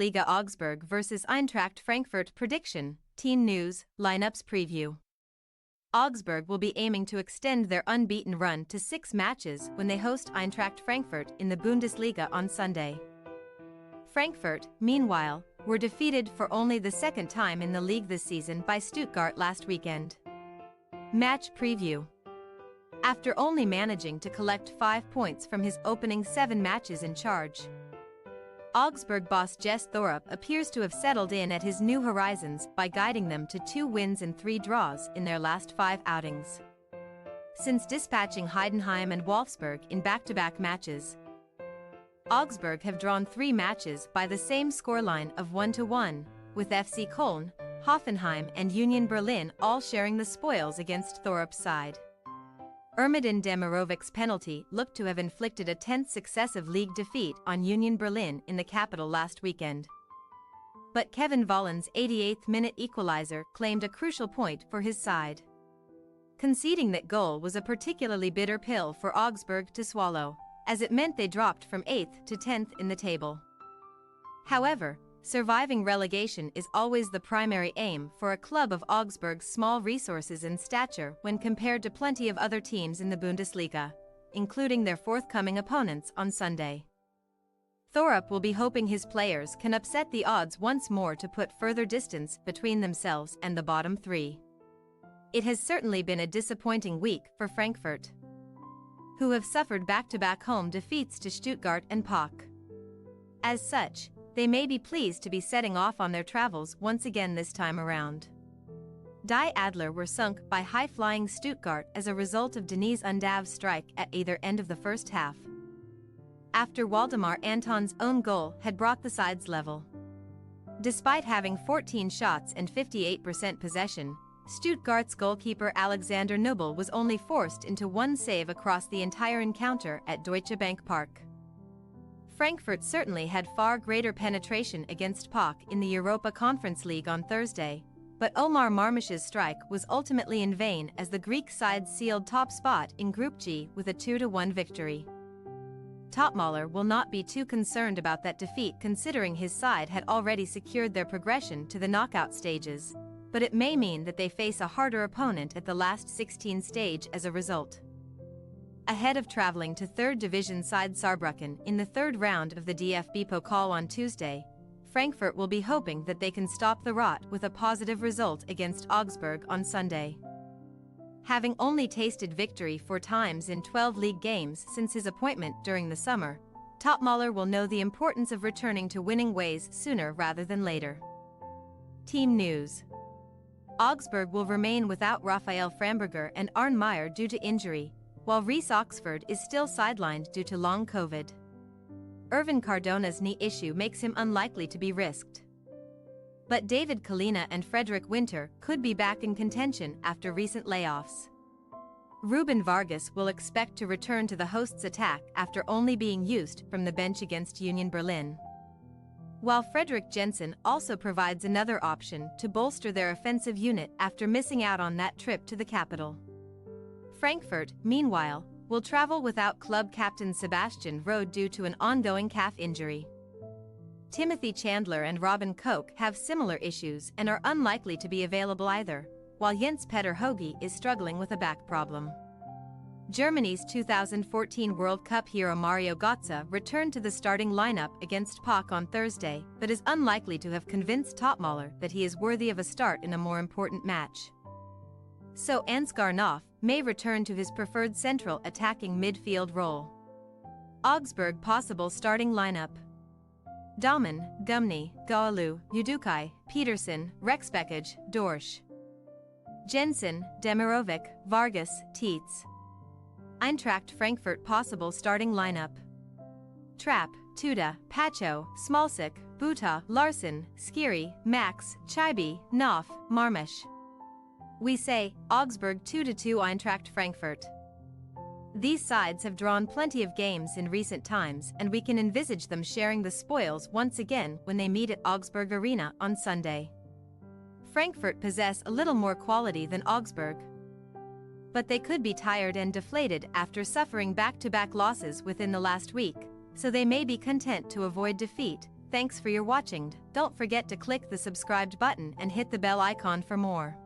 Bundesliga Augsburg vs Eintracht Frankfurt prediction, team news, lineups preview. Augsburg will be aiming to extend their unbeaten run to 6 matches when they host Eintracht Frankfurt in the Bundesliga on Sunday. Frankfurt, meanwhile, were defeated for only the second time in the league this season by Stuttgart last weekend. Match preview. After only managing to collect 5 points from his opening 7 matches in charge, Augsburg boss Jess Thorup appears to have settled in at his new horizons by guiding them to 2 wins and 3 draws in their last 5 outings. Since dispatching Heidenheim and Wolfsburg in back-to-back matches, Augsburg have drawn 3 matches by the same scoreline of 1-1, with FC Köln, Hoffenheim and Union Berlin all sharing the spoils against Thorup's side. Ermedin Demirovic's penalty looked to have inflicted a 10th successive league defeat on Union Berlin in the capital last weekend. But Kevin Volland's 88th-minute equalizer claimed a crucial point for his side. Conceding that goal was a particularly bitter pill for Augsburg to swallow, as it meant they dropped from 8th to 10th in the table. However, surviving relegation is always the primary aim for a club of Augsburg's small resources and stature when compared to plenty of other teams in the Bundesliga, including their forthcoming opponents on Sunday. Thorup will be hoping his players can upset the odds once more to put further distance between themselves and the bottom 3. It has certainly been a disappointing week for Frankfurt, who have suffered back-to-back home defeats to Stuttgart and PAOK. As such, they may be pleased to be setting off on their travels once again this time around. Die Adler were sunk by high-flying Stuttgart as a result of Deniz Undav's strike at either end of the first half, after Waldemar Anton's own goal had brought the sides level. Despite having 14 shots and 58% possession, Stuttgart's goalkeeper Alexander Nubel was only forced into 1 save across the entire encounter at Deutsche Bank Park. Frankfurt certainly had far greater penetration against PAOK in the Europa Conference League on Thursday, but Omar Marmoush's strike was ultimately in vain as the Greek side sealed top spot in Group G with a 2-1 victory. Topmaler will not be too concerned about that defeat considering his side had already secured their progression to the knockout stages, but it may mean that they face a harder opponent at the last 16 stage as a result. Ahead of traveling to 3rd Division side Saarbrücken in the 3rd round of the DFB Pokal on Tuesday, Frankfurt will be hoping that they can stop the rot with a positive result against Augsburg on Sunday. Having only tasted victory 4 times in 12 league games since his appointment during the summer, Topmaler will know the importance of returning to winning ways sooner rather than later. Team news. Augsburg will remain without Raphael Framberger and Arne Meyer due to injury, while Reece Oxford is still sidelined due to long COVID. Irvin Cardona's knee issue makes him unlikely to be risked. But David Kalina and Frederick Winter could be back in contention after recent layoffs. Ruben Vargas will expect to return to the hosts' attack after only being used from the bench against Union Berlin, while Fredrik Jensen also provides another option to bolster their offensive unit after missing out on that trip to the capital. Frankfurt, meanwhile, will travel without club captain Sebastian Rode due to an ongoing calf injury. Timothy Chandler and Robin Koch have similar issues and are unlikely to be available either, while Jens Petter Hoge is struggling with a back problem. Germany's 2014 World Cup hero Mario Götze returned to the starting lineup against PAOK on Thursday, but is unlikely to have convinced Topmaler that he is worthy of a start in a more important match. So Ansgar Knopf may return to his preferred central attacking midfield role. Augsburg possible starting lineup: Dahmen, Gumny, Gaolu, Udukai, Peterson, Rexbekaj, Dorsch, Jensen, Demirovic, Vargas, Tietz. Eintracht Frankfurt possible starting lineup: Trapp, Tuda, Pacho, Smalsik, Buta, Larsen, Skiri, Max, Chibi, Knopf, Marmish. We say, Augsburg 2-2 Eintracht Frankfurt. These sides have drawn plenty of games in recent times and we can envisage them sharing the spoils once again when they meet at Augsburg Arena on Sunday. Frankfurt possess a little more quality than Augsburg, but they could be tired and deflated after suffering back-to-back losses within the last week, so they may be content to avoid defeat, Thanks for your watching. Don't forget to click the subscribed button and hit the bell icon for more.